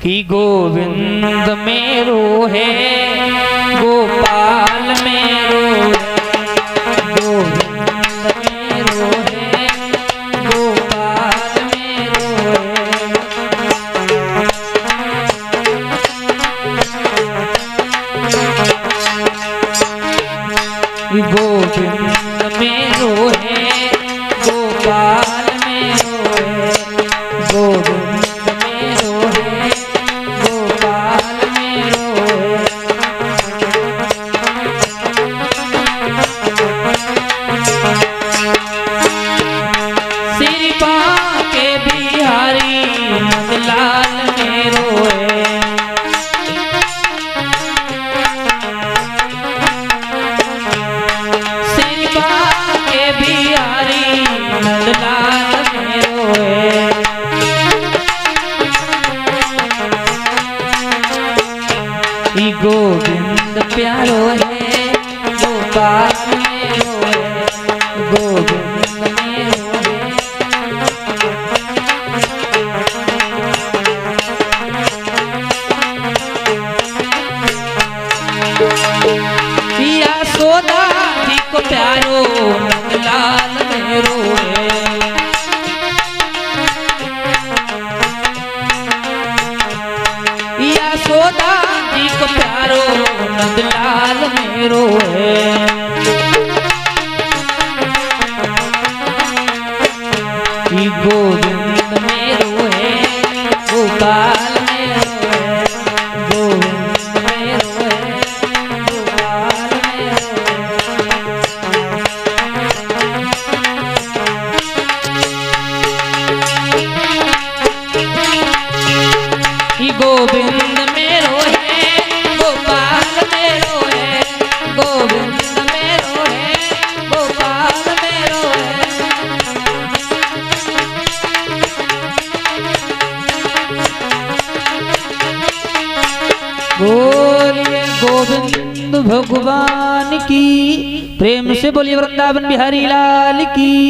कि गोविंद मेरो है गोपाल मेरो है, गोविंद मेरो है गोपाल मेरो है, गोविंद मेरो है गोपाल मेरो है, गोविंद मेरो है गोपाल मेरो है। सिर पाके बिहारी नंदलाल मेरो है, सिर पाके बिहारी नंदलाल मेरो है, गोविंद प्यारो है गोपाल मेरो है, गोविंद मेरो है। पिया सोदा जी को प्यारो नंदलाल मेरो है, पिया सोदा जी को प्यारो नंदलाल मेरो है, गोविंद मेरो है गोपाल मेरो है, गोविंद मेरो है गोपाल मेरो है, गोविंद मेरो है गोपाल मेरो है, गोविंद मेरो है गोपाल मेरो है। बोलिए गोविंद भगवान की, प्रेम से बोलिए वृंदावन बिहारी लाल की।